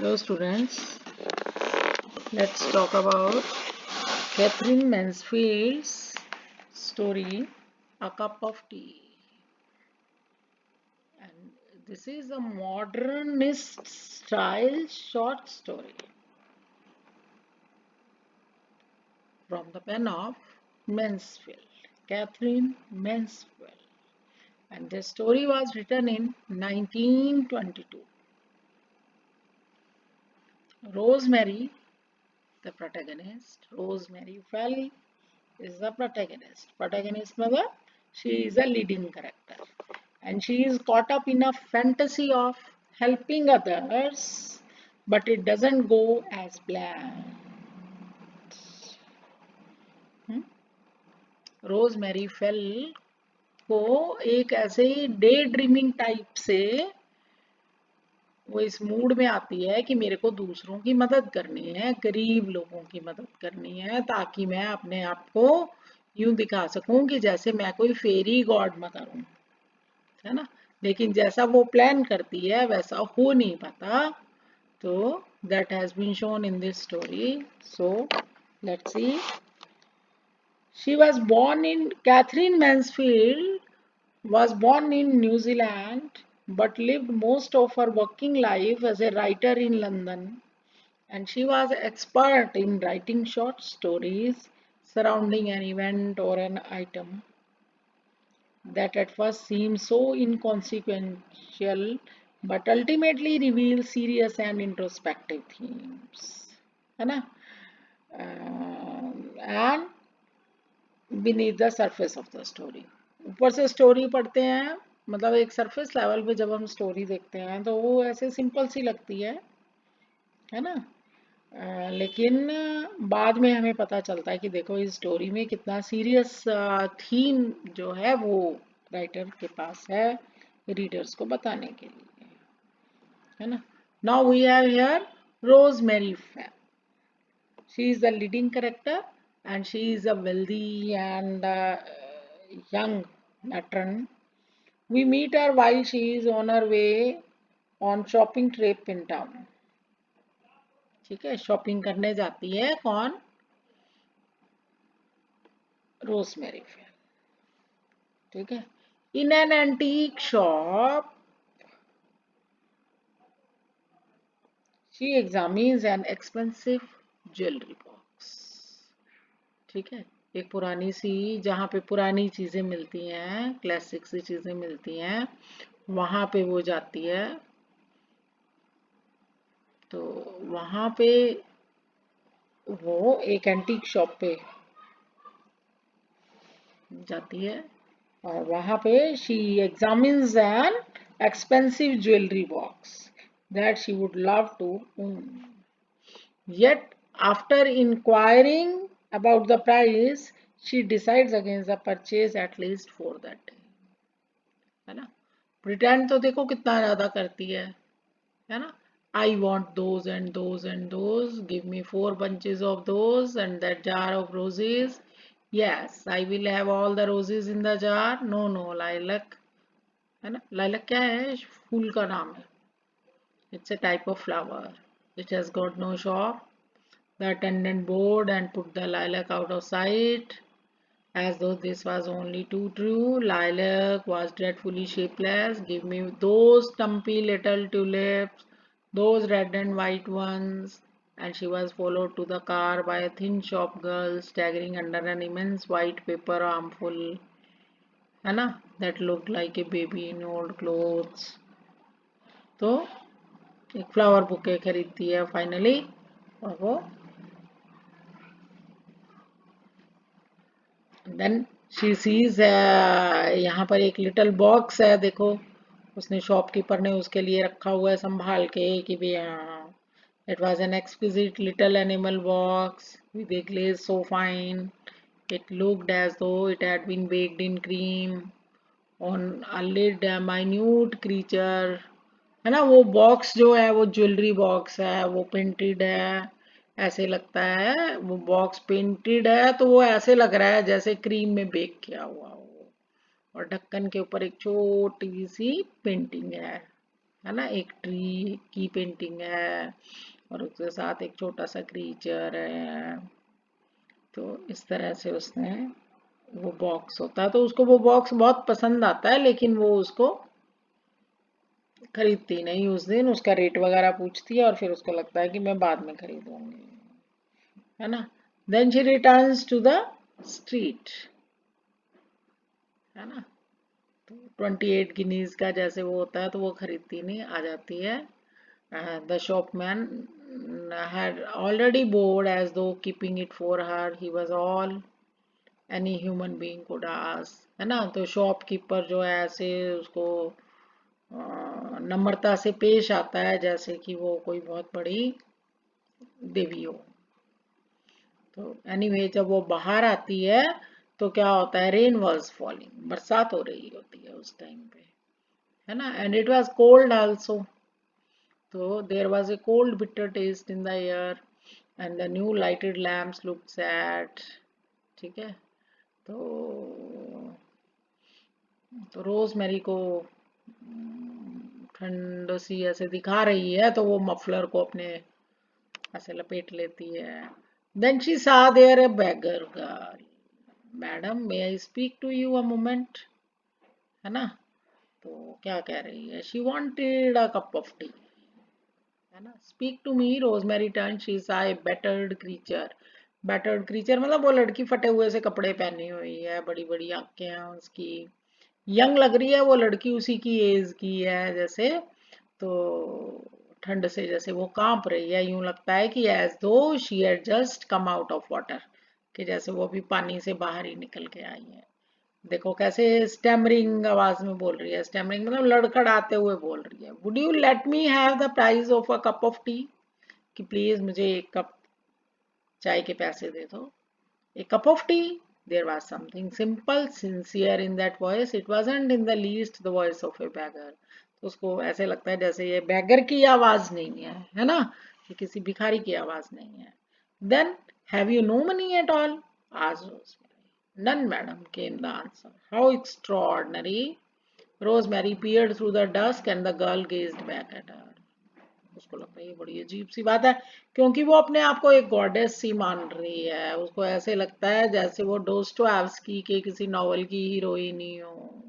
Hello students, let's talk about Catherine Mansfield's story, A Cup of Tea. And this is a modernist style short story from the pen of Mansfield, Catherine Mansfield. And the story was written in 1922. Rosemary, the protagonist, Rosemary Fell is the protagonist. Protagonist means she is a leading character and she is caught up in a fantasy of helping others, but it doesn't go as planned. Rosemary fail को एक ऐसे day dreaming type से वो इस mood में आती है कि मेरे को दूसरों की मदद करनी है, गरीब लोगों की मदद करनी है, ताकि मैं अपने आप को यूं दिखा सकूं कि जैसे मैं कोई फेरी गॉड मदर हूं, है ना। लेकिन जैसा वो प्लान करती है वैसा हो नहीं पाता। तो that has been shown in this story. So let's see. She was born in Catherine Mansfield was born in New Zealand but lived most of her working life as a writer in London, and she was expert in writing short stories surrounding an event or an item that at first seems so inconsequential but ultimately reveals serious and introspective themes, है ना। And beneath the surface of the story, ऊपर से story पढ़ते हैं, मतलब एक surface level पे जब हम स्टोरी देखते हैं तो वो ऐसे सिंपल सी लगती है ना। लेकिन बाद में हमें पता चलता है कि देखो इस स्टोरी में कितना सीरियस थीम जो है वो राइटर के पास है रीडर्स को बताने के लिए, है ना। Now we have here Rosemary Fell. She is the leading character and she is a wealthy and young matron. We meet her while she is on her way on shopping trip in town. ठीक है, shopping करने जाती है कौन? Rosemary fail. ठीक है. In an antique shop, she examines an expensive jewelry box. ठीक है, एक पुरानी सी, जहाँ पे पुरानी चीजें मिलती हैं, क्लासिक सी चीजें मिलती हैं, वहां पे वो जाती है। तो वहां पे वो एक एंटीक शॉप पे जाती है और वहां पे she examines an expensive jewellery box that she would love to own. Yet after inquiring about the price, she decides against the purchase at least for that day, है ना। प्रिटेंड तो देखो कितना ज्यादा करती है ना। I want those and those and those. Give me 4 bunches of those and that jar of roses. Yes, I will have all the roses in the jar. No, no, lilac. है ना, lilac क्या है? फूल का नाम है. It's a type of flower. It has got no shop. The attendant bowed and put the lilac out of sight. As though this was only too true, lilac was dreadfully shapeless. Give me those stumpy little tulips, those red and white ones. And she was followed to the car by a thin shop girl staggering under an immense white paper armful, है ना, that looked like a baby in old clothes. तो एक flower bouquet खरीदती है finally और वो then she sees, यहाँ पर एक लिटिल बॉक्स है, देखो उसने शॉपकीपर ने उसके लिए रखा हुआ है संभाल के कि भी हाँ, it was an exquisite little animal box with a glaze so fine it looked as though it had been baked in cream on a lid a minute creature, है ना। वो बॉक्स जो है वो ज्वेलरी बॉक्स है, वो painted है, ऐसे लगता है वो बॉक्स पेंटेड है तो वो ऐसे लग रहा है जैसे क्रीम में बेक किया हुआ हो, और ढक्कन के ऊपर एक छोटी सी पेंटिंग है, है ना, एक ट्री की पेंटिंग है और उसके साथ एक छोटा सा क्रीचर है। तो इस तरह से उसने, वो बॉक्स होता है तो उसको वो बॉक्स बहुत पसंद आता है, लेकिन वो उसको खरीदती नहीं उस दिन, उसका रेट वगैरह पूछती है और फिर उसको लगता है कि मैं बाद में खरीदूंगी, है ना। Then she returns to the street, है ना। तो 28 गिनीज का जैसे वो होता है तो वो खरीदती नहीं, आ जाती है। The shopman had already bored as though keeping it for her. He was all any human being could ask, है ना। तो शॉपकीपर जो है ऐसे उसको नम्रता से पेश आता है जैसे कि वो कोई बहुत बड़ी देवी हो। तो एनीवे जब वो बाहर आती है तो क्या होता है, रेन वॉज फॉलिंग, बरसात हो रही होती है उस टाइम पे, है ना। And it was cold also, तो there was a cold bitter taste in the air and the new lighted lamps looked sad. ठीक है। तो रोज मैरी को ठंड सी ऐसे दिखा रही है तो वो मफलर को अपने ऐसे लपेट लेती है। Then she saw there a beggar girl, madam may I speak to you a moment, है ना। तो क्या कह रही है, she wanted a cup of tea, है ना। Speak to me, Rosemary turn, she saw a battered creature. Battered creature मतलब वो लड़की फटे हुए से कपड़े पहनी हुई है, बड़ी बड़ी आंखें हैं उसकी, यंग लग रही है वो लड़की, उसी की एज की है जैसे। तो ठंड से जैसे वो कांप रही है, यूं लगता है कि एज दो she had just come out of water, कि जैसे वो भी पानी से बाहर ही निकल के आई है। देखो कैसे स्टैमरिंग आवाज में बोल रही है, स्टैमरिंग मतलब लड़खड़ाते हुए बोल रही है। Would you let me have the price of a cup of T, कि प्लीज मुझे एक कप चाय के पैसे दे दो। A cup of tea? There was something simple, sincere in that voice. It wasn't in the least the voice of a beggar. तो उसको ऐसे लगता है जैसे ये बैगर की आवाज नहीं है ना, ये किसी भिखारी की आवाज नहीं है। Then, have you no money at all? asked Rosemary. None, madam, came the answer. How extraordinary. Rosemary peered through the dusk and the girl gazed back at her. उसको लगता है ये बड़ी अजीब सी बात है, क्योंकि वो अपने आप को एक गॉडेस सी मान रही है। उसको ऐसे लगता है जैसे वो डोस्टोयेव्स्की के किसी नॉवल की हीरोइन ही हो,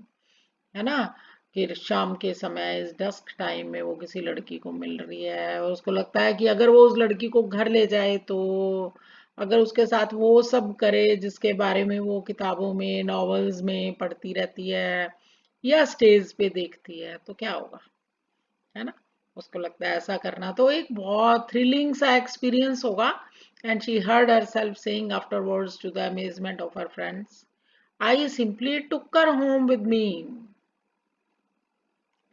है ना। कि शाम के समय इस डस्क टाइम में वो किसी लड़की को मिल रही है और उसको लगता है कि अगर वो उस लड़की को घर ले जाए तो, अगर उसके साथ वो सब करे जिसके बारे में वो किताबों में नॉवेल्स में पढ़ती रहती है या स्टेज पे देखती है, तो क्या होगा, है ना। उसको लगता है ऐसा करना तो एक बहुत थ्रिलिंग सा एक्सपीरियंस होगा। And she heard herself saying afterwards to the amazement of her friends, I simply took her home with me,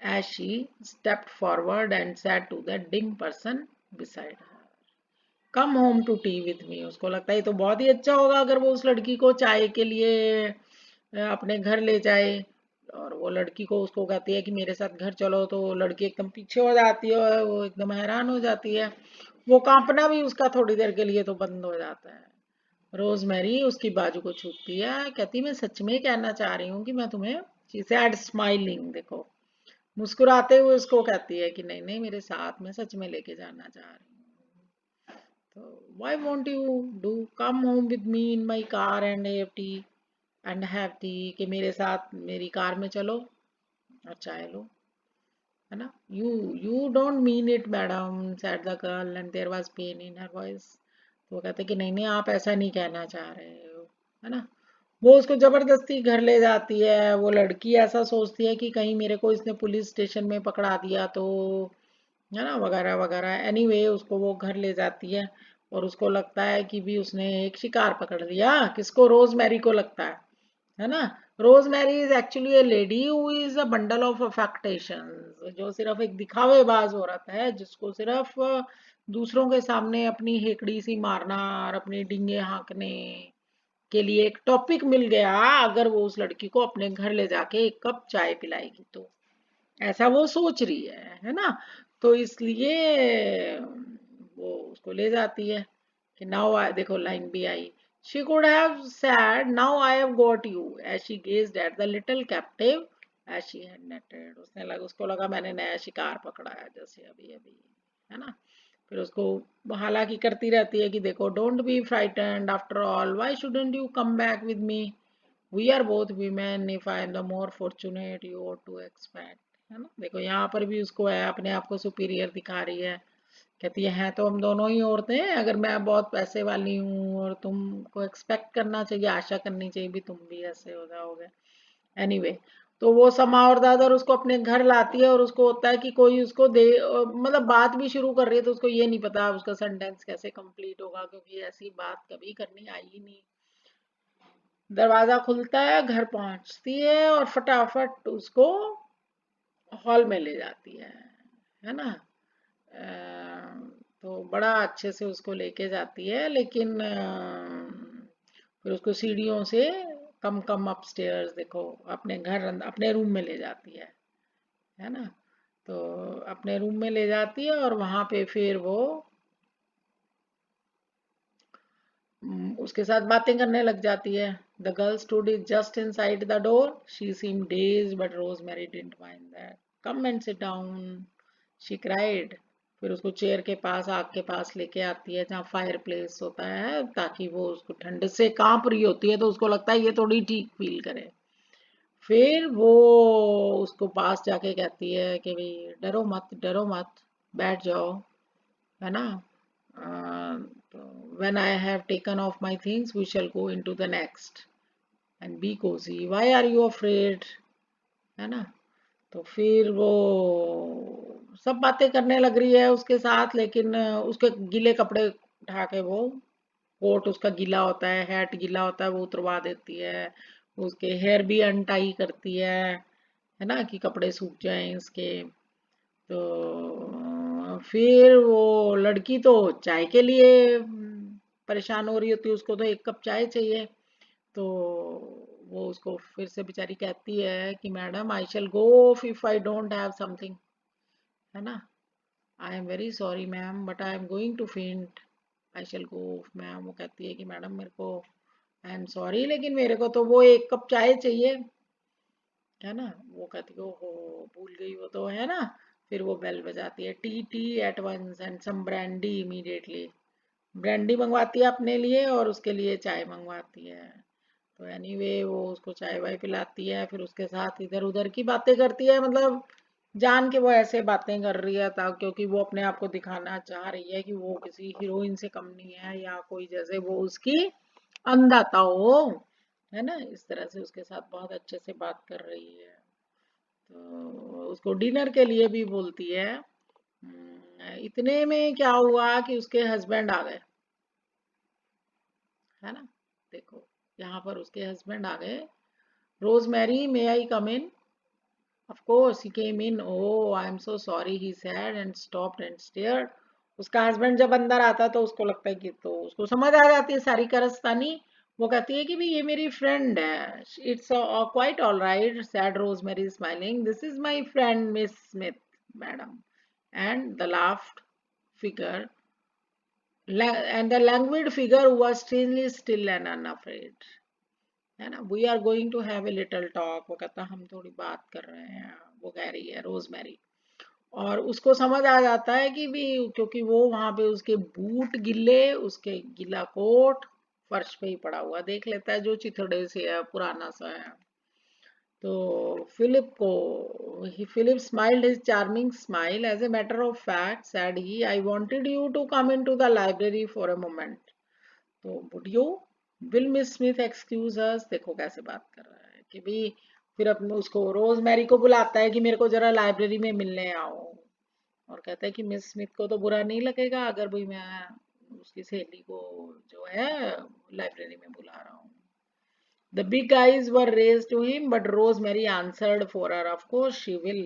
as she stepped forward and said to the dim person beside her, come home to tea with me. उसको लगता है ये तो बहुत ही अच्छा होगा अगर वो उस लड़की को चाय के लिए अपने घर ले जाए। और वो लड़की को उसको कहती है कि मेरे साथ घर चलो, तो वो लड़की एकदम पीछे हो जाती है, वो एकदम हैरान हो जाती है, वो कांपना भी उसका थोड़ी देर के लिए तो बंद हो जाता है। रोजमेरी उसकी बाजू को छूती है, कहती मैं सच में कहना चाह रही हूँ कि मैं तुम्हें, शी सेड स्माइलिंग, देखो मुस्कुराते हुए उसको कहती है कि नहीं नहीं मेरे साथ में सच में लेके जाना चाह रही हूँ। तो why won't you do come home with me in my car and have tea, कि मेरे साथ मेरी कार में चलो और चाय लो, है ना। you don't mean it madam, said the girl and there was pain in her voice। तो वो कहते कि नहीं नहीं आप ऐसा नहीं कहना चाह रहे हो, है ना। वो उसको जबरदस्ती घर ले जाती है, वो लड़की ऐसा सोचती है कि कहीं मेरे को इसने पुलिस स्टेशन में पकड़ा दिया तो, है ना, वगैरह वगैरह। एनीवे उसको वो घर ले जाती है और उसको लगता है कि भी उसने एक शिकार पकड़ लिया। किसको, रोजमेरी को लगता है ना। Rosemary is actually a lady who is a bundle of affectations, जो सिर्फ एक दिखावेबाज औरत है जिसको सिर्फ दूसरों के सामने अपनी हेकड़ी सी मारना और अपनी डींगे हाँकने के लिए एक टॉपिक मिल गया। अगर वो उस लड़की को अपने घर ले जाके एक कप चाय पिलाएगी तो, ऐसा वो सोच रही है ना। तो इसलिए वो उसको ले जाती है कि नाउ देखो लाइन भी आई, she could have said now I have got you, as she gazed at the little captive as she had netted. उसको लगा मैंने नया शिकार पकड़ा है जैसे अभी अभी, है ना। फिर उसको हालांकि करती रहती है कि देखो, don't be frightened, after all why shouldn't you come back with me, we are both women, if I am the more fortunate you ought to expect, है ना। देखो यहाँ पर भी उसको है, अपने आप को सुपीरियर दिखा रही है, कहती है तो हम दोनों ही औरतें हैं, अगर मैं बहुत पैसे वाली हूँ और तुमको एक्सपेक्ट करना चाहिए, आशा करनी चाहिए भी तुम भी ऐसे हो जाओगे। एनीवे, तो वो समा और दादर उसको अपने घर लाती है, और उसको होता है कि कोई उसको दे, मतलब बात भी शुरू कर रही है तो उसको ये नहीं पता उसका सेंटेंस कैसे कंप्लीट होगा, क्योंकि ऐसी बात कभी करनी आई ही नहीं। दरवाजा खुलता है, घर पहुंचती है और फटाफट उसको हॉल में ले जाती है ना। तो बड़ा अच्छे से उसको लेके जाती है, लेकिन फिर उसको सीढ़ियों से कम कम अपस्टेयर्स, देखो अपने घर अपने रूम में ले जाती है ना। तो अपने रूम में ले जाती है और वहां पे फिर वो उसके साथ बातें करने लग जाती है। The girl stood is just in side the door, she seemed dazed but Rosemary didn't mind that, come and sit down, she cried. फिर उसको चेयर के पास, आग के पास लेके आती है जहाँ फायर प्लेस होता है, ताकि वो उसको ठंड से कांप रही होती है तो उसको लगता है ये थोड़ी ठीक फील करे। फिर वो उसको पास जाके कहती है कि भाई डरो मत, बैठ जाओ, है ना। तो when I have taken off my things, we shall go into the next and be cozy. Why are you afraid? है ना। तो फिर वो सब बातें करने लग रही है उसके साथ, लेकिन उसके गीले कपड़े उठा के वो, कोट उसका गीला होता है, हैट गीला होता है, वो उतरवा देती है, उसके हेयर भी अनटाई करती है ना, कि कपड़े सूख जाएं इसके। तो फिर वो लड़की तो चाय के लिए परेशान हो रही होती है, उसको तो एक कप चाय चाहिए। तो वो उसको फिर से बेचारी कहती है कि madam, I shall go if I don't have something, है ना। I am very sorry ma'am but I am going to faint, I shall go. Ma'am वो कहती है कि मैडम मेरे को, आई एम सॉरी लेकिन मेरे को तो वो एक कप चाय चाहिए, है ना। वो कहती है ओहो, भूल गई वो तो, है ना। फिर वो बेल बजाती है, tea tea at once and some brandy immediately, brandy मंगवाती है अपने लिए और उसके लिए चाय मंगवाती है। तो एनीवे वो उसको चाय वाय पिलाती है, फिर उसके साथ इधर उधर की बातें करती है, मतलब जान के वो ऐसे बातें कर रही है क्योंकि वो अपने आप को दिखाना चाह रही है कि वो किसी हीरोइन से कम नहीं है, या कोई जैसे वो उसकी अंधाता हो, है ना। इस तरह से उसके साथ बहुत अच्छे से बात कर रही है। तो उसको डिनर के लिए भी बोलती है। इतने में क्या हुआ कि उसके हस्बैंड आ गए, है ना। देखो यहाँ पर उसके हस्बैंड आ गए। Rosemary, may I come in? Of course, he came in. Oh, I am so sorry, he said and stopped and stared. उसका हस्बैंड जब अंदर आता है तो उसको लगता है कि, तो उसको समझ आ जाती है सारी कारस्तानी। वो कहती है कि भी ये मेरी फ्रेंड है। It's quite all right, sad rosemary smiling, this is my friend miss Smith madam, and the laughed figure and the languid figure was strangely still and unafraid, है ना। We are going to have a little talk, वो कहता हम थोड़ी बात कर रहे हैं, वो कह रही है रोजमेरी। और उसको समझ आ जाता है कि भी, क्योंकि वो वहां पे उसके बूट गिले, उसके गीला कोट फर्श पे ही पड़ा हुआ देख लेता है, जो चिथड़े से है, पुराना सा है। तो Philip smiled his charming smile, as a matter of fact said he, I wanted you to come into the library for a moment, तो would you, will miss Smith excuse अस, देखो कैसे बात कर रहा है कि भी, फिर अपने उसको रोजमेरी को बुलाता है कि मेरे को जरा लाइब्रेरी में मिलने आओ, और कहता है कि मिस स्मिथ को तो बुरा नहीं लगेगा अगर भाई मैं उसकी सहेली को जो है लाइब्रेरी में बुला रहा हूँ। The big eyes were raised to him, but Rosemary answered for her, of course she will,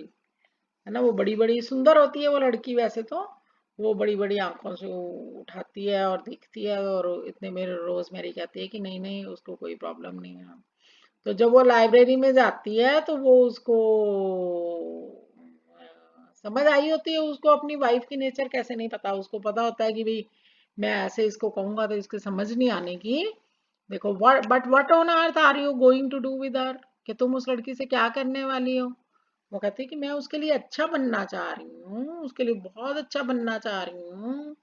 है ना। वो बड़ी बड़ी सुंदर होती है वो लड़की वैसे तो, वो बड़ी बड़ी आंखों से उठाती है और देखती है, और इतने मेरे रोजमेरी कहती है कि नहीं नहीं, उसको कोई प्रॉब्लम नहीं है। तो जब वो लाइब्रेरी में जाती है तो वो उसको समझ आई होती है, उसको अपनी वाइफ की नेचर कैसे नहीं पता, उसको पता होता है कि भाई मैं ऐसे इसको कहूंगा तो इसके समझ नहीं आने की। देखो, but what on earth are you going to do with her, कि तुम उस लड़की से क्या करने वाली हो। वो कहती है कि मैं उसके लिए अच्छा बनना चाह रही हूँ, उसके लिए बहुत अच्छा बनना चाह रही हूँ,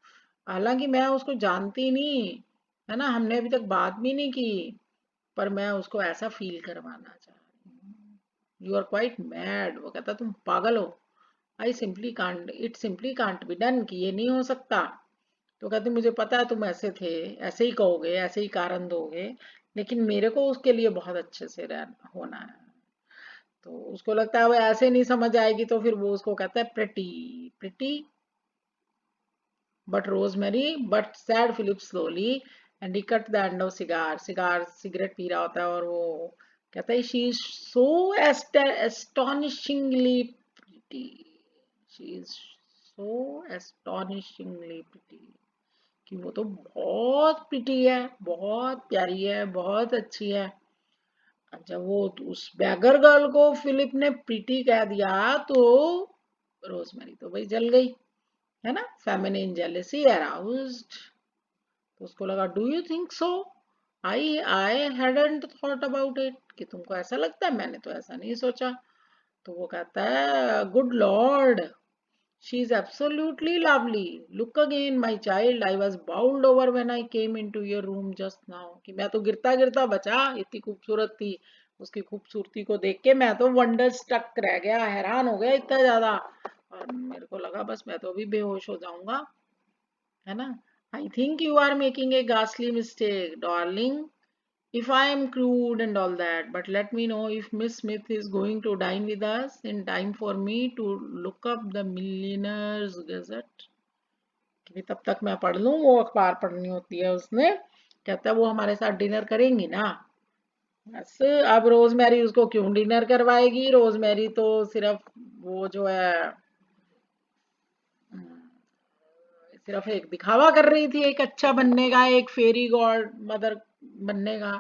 हालांकि मैं उसको जानती नहीं, है ना, हमने अभी तक बात भी नहीं की, पर मैं उसको ऐसा फील करवाना चाह रही हूँ। You are quite mad. वो कहता तुम पागल हो। I simply can't, it simply can't be done, कि ये नहीं हो सकता। तो कहते मुझे पता है तुम ऐसे थे, ऐसे ही कहोगे, ऐसे ही कारण दोगे, लेकिन मेरे को उसके लिए बहुत अच्छे से रहना होना है। तो उसको लगता है वो ऐसे नहीं समझ आएगी, तो फिर वो उसको कहता है pretty pretty but Rosemary but said Philip slowly and he cut the end of cigar. Cigarette पी रहा होता है और वो कहता है she is so astonishingly pretty, she is so astonishingly pretty, कि वो तो बहुत प्रिटी है, बहुत प्यारी है, बहुत अच्छी है। अच्छा, वो उस बैगर गर्ल को फिलिप ने प्रीति कह दिया तो रोजमेरी तो भाई जल गई, है ना, फेमिनिन जेलेसी अराउज्ड। तो उसको लगा do you think so, I hadn't thought about it, कि तुमको ऐसा लगता है, मैंने तो ऐसा नहीं सोचा। तो वो कहता है good Lord, she is absolutely lovely. Look again, my child. I was bowled over when I came into your room just now. कि मैं तो गिरता गिरता बचा, इतनी खूबसूरत थी। उसकी खूबसूरती को देख के मैं तो वंडर स्टक रह गया, हैरान हो गया इतना ज्यादा, और मेरे को लगा बस मैं तो अभी बेहोश हो जाऊंगा, है ना। I think you are making a ghastly mistake, darling. If I am crude and all that, but let me know if Miss Smith is going to dine with us in time for me to look up the Millionaire's Gazette. कि तब तक मैं पढ़ लूँ, वो अखबार पढ़नी होती है उसने। कहता है वो हमारे साथ डिनर करेंगी ना। बस अब रोजमेरी उसको क्यों डिनर करवाएगी, रोजमेरी तो सिर्फ वो जो है सिर्फ एक दिखावा कर रही थी, एक अच्छा बनने का, एक फेरी गॉड मदर बनने का।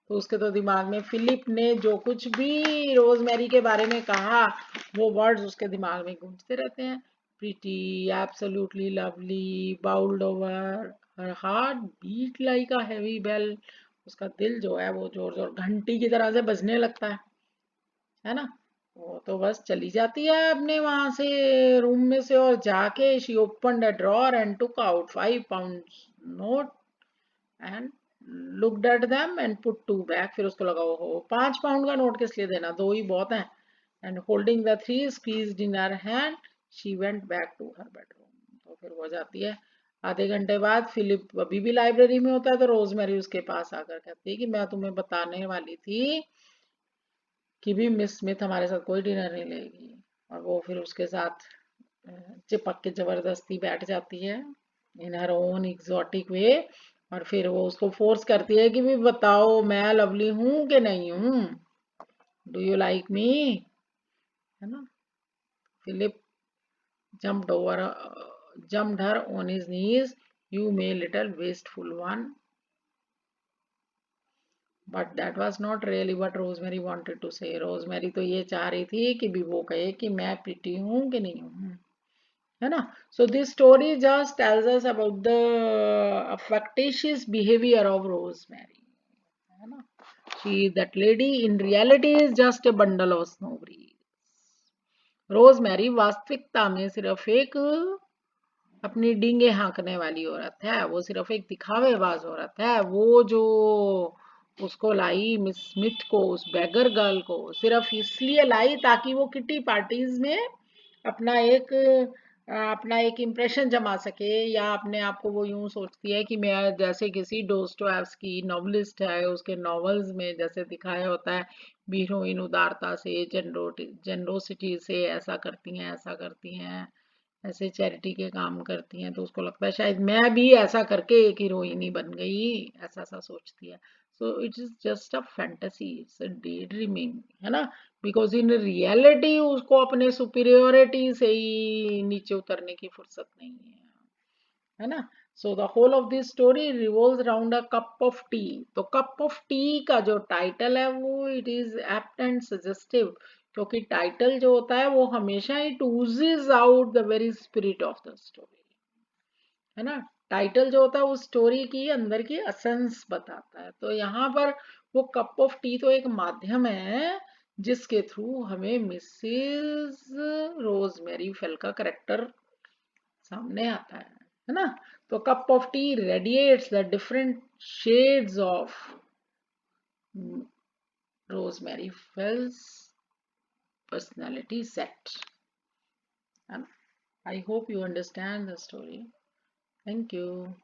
तो उसके तो दिमाग में फिलिप ने जो कुछ भी रोजमेरी के बारे में कहा, वो वर्ड्स उसके दिमाग में गूंजते रहते हैं। Pretty, absolutely lovely, bowled over, her heart beat like a heavy bell. उसका दिल जो है वो जोर जोर घंटी की तरह से बजने लगता है ना। वो तो बस चली जाती है अपने वहां से रूम में से, और जाके she open a drawer and took out 5 pound note and looked at them and put two back. फिर उसको लगा हो 5 पाउंड का नोट किस लिए देना, दो ही बहुत है। And holding the three squeezed in her hand she went back to her bedroom. तो फिर वो जाती है। आधे घंटे बाद फिलिप अभी भी लाइब्रेरी में होता है, तो रोजमेरी उसके पास आकर कहती है कि मैं तुम्हें बताने वाली थी कि भी मिस स्मिथ हमारे साथ कोई डिनर नहीं लेगी। और वो फिर उसके साथ चिपक के जबरदस्ती बैठ जाती है इन हर ओन एग्जॉटिक वे। और फिर वो उसको फोर्स करती है कि भी बताओ मैं लवली हूं कि नहीं हूं, डू यू लाइक मी, है ना। Philip jumped over jumped her on his knees. You may little wasteful one. But that was not really what Rosemary wanted to say. Rosemary तो ये चाह रही थी कि भी वो कहे कि मैं प्रीटी हूं कि नहीं हूं, है ना। So this story just tells us about the factitious behavior of Rosemary, है ना। She, that lady in reality is just a bundle of snow breeze. Rosemary वास्तविकता में सिर्फ एक अपनी डींगे हाँकने वाली औरत है, वो सिर्फ एक दिखावेबाज औरत है। वो जो उसको लाई मिस स्मिथ को, उस बैगर गर्ल को, सिर्फ इसलिए लाई ताकि वो किटी पार्टीज में अपना एक अपना एक इम्प्रेशन जमा सके, या अपने आप को वो यूं सोचती है कि मैं जैसे किसी डोस्टोएव्स्की नॉवलिस्ट है, उसके नॉवेल्स में जैसे दिखाया होता है हीरोइन उदारता से, जेनरोसिटी से ऐसा करती हैं, ऐसा करती हैं, ऐसे चैरिटी के काम करती हैं। तो उसको लगता है शायद मैं भी ऐसा करके एक हीरोइन ही बन गई, ऐसा ऐसा सोचती है। So it is just a fantasy, it's a day dreaming, है ना। बिकॉज इन रियलिटी उसको अपने सुपीरियोरिटी से ही नीचे उतरने की फुर्सत नहीं है ना। So the whole of this story revolves around a cup of tea. तो कप ऑफ टी का जो टाइटल है वो it is apt and suggestive, क्योंकि टाइटल जो होता है वो हमेशा it oozes out the very spirit of the story, है ना। टाइटल जो होता है उस स्टोरी की अंदर की एसेंस बताता है। तो यहाँ पर वो कप ऑफ टी तो एक माध्यम है जिसके थ्रू हमें मिसेस रोजमेरी फेल का करेक्टर सामने आता है ना। तो cup of T radiates the different shades of rosemary fails personality set. And I hope you understand the story. Thank you.